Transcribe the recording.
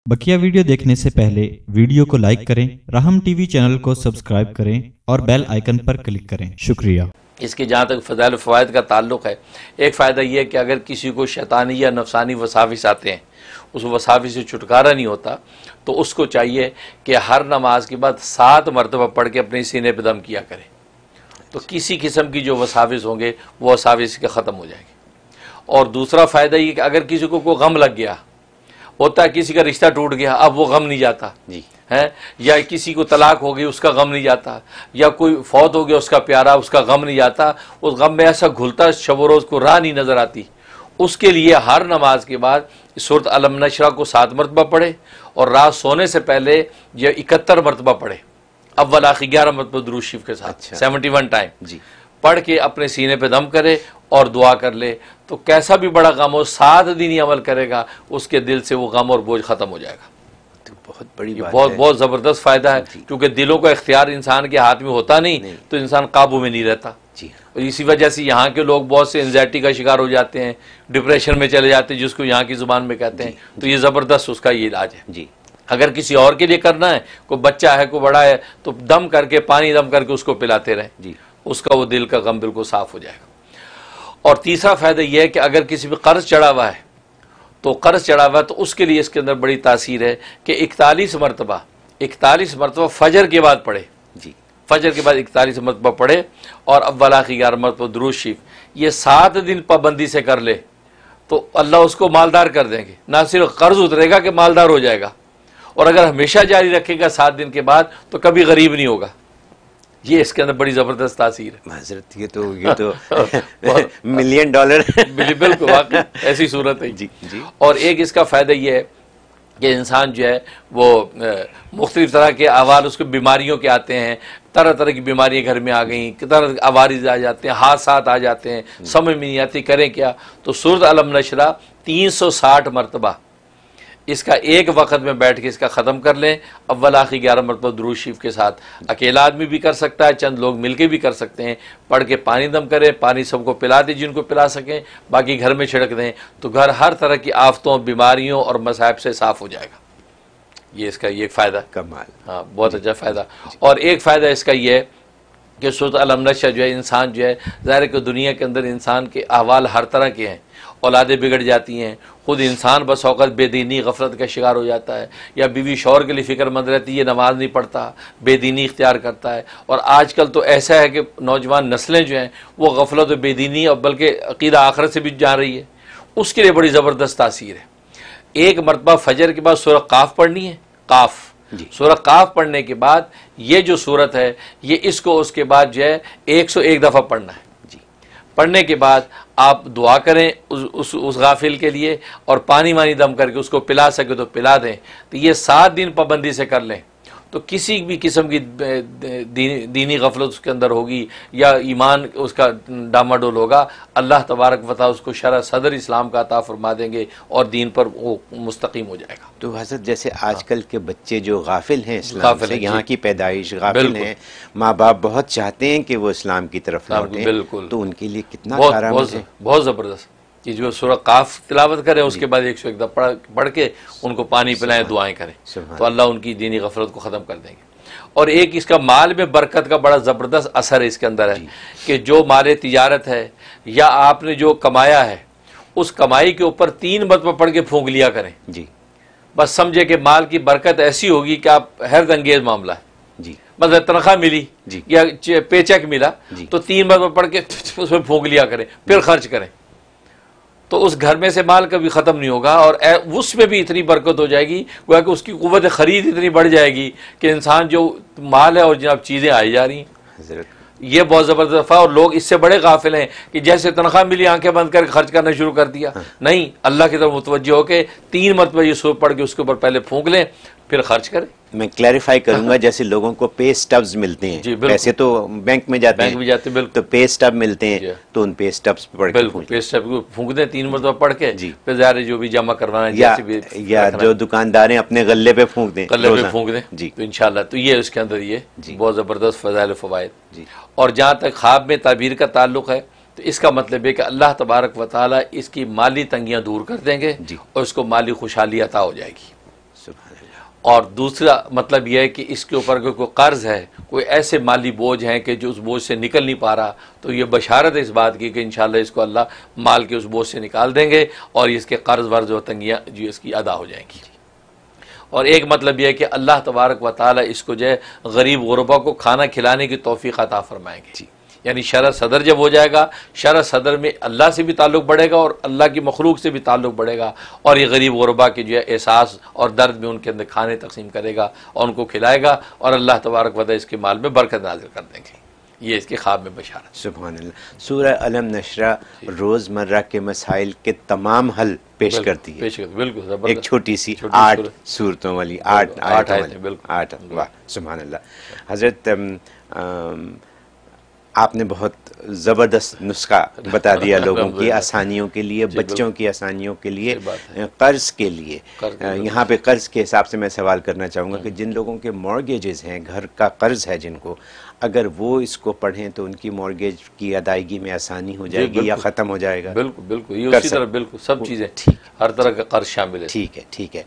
बकिया video देखने से पहले वीडियो को लाइक करें, राहम टीवी चैनल को सब्सक्राइब करें और बेल आइकन पर क्लिक करें। शुक्रिया। इसके जहाँ तक फ़ज़ाइल फ़वाइद का ताल्लुक़ है, एक फ़ायदा ये है कि अगर किसी को शैतानी या नफसानी वसाविस आते हैं, उस वसाविस से छुटकारा नहीं होता, तो उसको चाहिए कि हर नमाज के बाद 7 मरतबा पढ़ के अपने सीने पर दम किया करे, तो किसी किस्म की जो वसाविस होंगे वो वसाविस के ख़त्म हो जाएंगे। और दूसरा फ़ायदा ये कि अगर किसी को कोई गम लग गया होता है, किसी का रिश्ता टूट गया, अब वो गम नहीं जाता जी है, या किसी को तलाक हो गई उसका गम नहीं जाता, या कोई फौत हो गया उसका प्यारा, उसका गम नहीं जाता, उस गम में ऐसा घुलता शब व रोज़ को राह नहीं नज़र आती। उसके लिए हर नमाज के बाद सूरत अलम नशरा को 7 मरतबा पढ़े और रात सोने से पहले यह 71 मरतबा पढ़े, अव्वल आखिर 11 मरतबा दुरूद शरीफ के साथ 71 टाइम जी पढ़ के अपने सीने पे दम करे और दुआ कर ले, तो कैसा भी बड़ा गम हो 7 दिन ही अमल करेगा, उसके दिल से वो गम और बोझ ख़त्म हो जाएगा। तो बहुत बड़ी बात है, बहुत ज़बरदस्त फ़ायदा है, क्योंकि दिलों का इख्तियार इंसान के हाथ में होता नहीं तो इंसान काबू में नहीं रहता जी। और इसी वजह से यहाँ के लोग बहुत से एंजाइटी का शिकार हो जाते हैं, डिप्रेशन में चले जाते हैं, जिसको यहाँ की ज़ुबान में कहते हैं। तो ये ज़बरदस्त उसका ये इलाज है जी। अगर किसी और के लिए करना है, कोई बच्चा है कोई बड़ा है, तो दम करके पानी दम करके उसको पिलाते रहें जी, उसका वो दिल का गम बिल्कुल साफ़ हो जाएगा। और तीसरा फ़ायदा यह है कि अगर किसी पे कर्ज चढ़ा हुआ है, तो कर्ज चढ़ा हुआ है तो उसके लिए इसके अंदर बड़ी तासीर है कि 41 मरतबा फजर के बाद पढ़े जी, फजर के बाद 41 मरतबा पढ़े और अव्वल आखिर 11 मरतबा दुरूद शरीफ। ये 7 दिन पाबंदी से कर ले तो अल्लाह उसको मालदार कर देंगे, ना सिर्फ कर्ज उतरेगा कि मालदार हो जाएगा, और अगर हमेशा जारी रखेगा 7 दिन के बाद तो कभी गरीब नहीं होगा। ये इसके अंदर बड़ी ज़बरदस्त तासीर है हज़रत। ये तो मिलियन डॉलर बिल्कुल वाकई ऐसी सूरत है जी जी। और एक इसका फ़ायदा ये है कि इंसान जो है वो मुख्तलिफ़ तरह के अहवाल उसको बीमारियों के आते हैं, तरह तरह की बीमारियाँ घर में आ गई, तरह आवारिज़ आ जाते हैं, हादसात आ जाते हैं, समझ में नहीं आती करें क्या। तो सूरत अलम नशरा 360 मरतबा इसका एक वक्त में बैठ के इसका ख़त्म कर लें, अव्वल आखिर 11 मरतबा दुरूद शरीफ के साथ। अकेला आदमी भी कर सकता है, चंद लोग मिलके भी कर सकते हैं। पढ़ के पानी दम करें, पानी सबको पिला दें जिनको पिला सकें, बाकी घर में छिड़क दें, तो घर हर तरह की आफतों, बीमारियों और मसाइब से साफ़ हो जाएगा। ये इसका ये फ़ायदा कमाल, हाँ बहुत अच्छा फ़ायदा। और एक फ़ायदा इसका ये है कि सूरत अलम नशरा जो है, इंसान जो है ज़ाहिर कि दुनिया के अंदर इंसान के अहवाल हर तरह के हैं, औलादें बिगड़ जाती हैं, खुद इंसान बस औक़त बेदीनी गफलत का शिकार हो जाता है, या बीवी शौहर के लिए फ़िक्रमंद रहती है, नमाज नहीं पढ़ता, बेदीनी इख्तियार करता है। और आजकल तो ऐसा है कि नौजवान नस्लें जो हैं वो गफलत और बेदीनी और बल्कि अक़ीदा आखिरत से भी जा रही है, उसके लिए बड़ी ज़बरदस्त तासीर है। एक मरतबा फजर के बाद सूरह काफ पढ़नी है, काफ सूरह काफ पढ़ने के बाद ये जो सूरत है ये इसको उसके बाद जो है 101 दफ़ा पढ़ना है जी। पढ़ने के बाद आप दुआ करें उस गाफिल के लिए, और पानी वानी दम करके उसको पिला सके तो पिला दें। तो ये 7 दिन पाबंदी से कर लें तो किसी भी किस्म की दीनी गफलत उसके अंदर होगी या ईमान उसका डामाडोल होगा, अल्लाह तबारक व तआला उसको शरह सदर इस्लाम का अता फरमा देंगे और दीन पर वो मुस्तकीम हो जाएगा। तो हज़रत जैसे आजकल के बच्चे जो गाफिल हैं इस्लाम से, यहाँ की पैदाइश गाफिल हैं, माँ बाप बहुत चाहते हैं कि वो इस्लाम की तरफ लौटें, बिल्कुल, तो उनके लिए कितना बहुत ज़बरदस्त कि जो सूरह काफ तिलावत करें, उसके बाद 101 दफ़ा पढ़ के उनको पानी पिलाएं, दुआएं करें, तो अल्लाह उनकी दीनी गफलत को ख़त्म कर देंगे। और एक इसका माल में बरकत का बड़ा ज़बरदस्त असर है इसके अंदर है कि जो माल तिजारत है या आपने जो कमाया है, उस कमाई के ऊपर 3 मरतबा पढ़ के फूंक लिया करें जी। बस समझे कि माल की बरकत ऐसी होगी कि आप हैरत अंगेज मामला है जी। मतलब तनख्वाह मिली या पेचेक मिला तो 3 मरतबा पढ़ के उसमें फूंक लिया करें, फिर खर्च करें, तो उस घर में से माल कभी ख़त्म नहीं होगा और उसमें भी इतनी बरकत हो जाएगी गोया कि उसकी क़ुव्वत ख़रीद इतनी बढ़ जाएगी कि इंसान जो माल है और जनाब चीज़ें आई जा रही हैं, ये बहुत ज़बरदस्त है। और लोग इससे बड़े गाफिल हैं कि जैसे तनख्वाह मिली आंखें बंद करके खर्च करना शुरू कर दिया। नहीं, अल्लाह की तरफ मुतवज्जो होकर 3 मरतबा ये सूरत पढ़ के उसके ऊपर पहले फूंक लें, फिर खर्च करें। मैं क्लैरिफाई करूंगा, जैसे लोगों को पे स्टब्स मिलते हैं, पैसे तो बैंक में जाते हैं, तो पे स्टब मिलते हैं, तो उन पे स्टब्स पढ़ के पे स्टब को फूंक दें 3 मरतबा पढ़ के जी, फिर ज़ाहिर जो भी जमा करवाना है या जो दुकानदार हैं अपने गले पे फूंक दें, जी, तो इंशाल्लाह। तो ये उसके अंदर ये बहुत ज़बरदस्त फ़ज़ाइल फ़वाइद जी। और जहाँ तक ख्वाब में ताबीर का ताल्लुक़ है, तो इसका मतलब है कि अल्लाह तबारक व तआला इसकी माली तंगियाँ दूर कर देंगे और इसको माली खुशहाली अता हो जाएगी। اور دوسرا مطلب یہ ہے کہ اس کے اوپر کوئی قرض ہے، کوئی ایسے مالی بوجھ ہیں کہ جو اس بوجھ سے نکل نہیں پا رہا، تو یہ بشارت ہے اس بات کی کہ انشاءاللہ اس کو اللہ مال کے اس بوجھ سے نکال دیں گے اور اس کے قرض ورض و تنگیاں جو اس کی ادا ہو جائیں گی۔ اور ایک مطلب یہ ہے کہ اللہ تبارک و تعالی اس کو جو ہے غریب غربا کو کھانا کھلانے کی توفیق عطا فرمائیں گے، یعنی شرح صدر جب ہو جائے گا، شرح صدر میں اللہ سے بھی تعلق بڑھے گا اور اللہ کی مخلوق سے بھی تعلق بڑھے گا، اور یہ غریب غربا کے جو ہے احساس اور درد میں ان کے اندر کھانے تقسیم کرے گا اور ان کو کھلائے گا، اور اللہ تبارک و تعالی اس کے مال میں برکت نازل کر دیں گے۔ یہ اس کے خواب میں بشارت۔ سبحان اللہ۔ سورہ علم نشرہ روز مرہ کے مسائل کے تمام حل پیش کرتی ہے، بالکل ایک چھوٹی سی 8 سورتوں والی، 8 آیتوں والی، 8۔ واہ سبحان اللہ۔ حضرت آپ نے بہت زبردست نسخہ بتا دیا لوگوں کی آسانیوں کے لیے، بچوں کی آسانیوں کے لیے، قرض کے لیے۔ یہاں پہ قرض کے حساب سے میں سوال کرنا چاہوں گا کہ جن لوگوں کے مورگیجز ہیں، گھر کا قرض ہے جن کو، اگر وہ اس کو پڑھیں تو ان کی مورگیج کی ادائیگی میں آسانی ہو جائے گی یا ختم ہو جائے گا؟ بالکل بالکل، یہ اسی طرح بالکل سب چیزیں، ہر طرح کا قرض شامل ہے۔ ٹھیک ہے ٹھیک ہے۔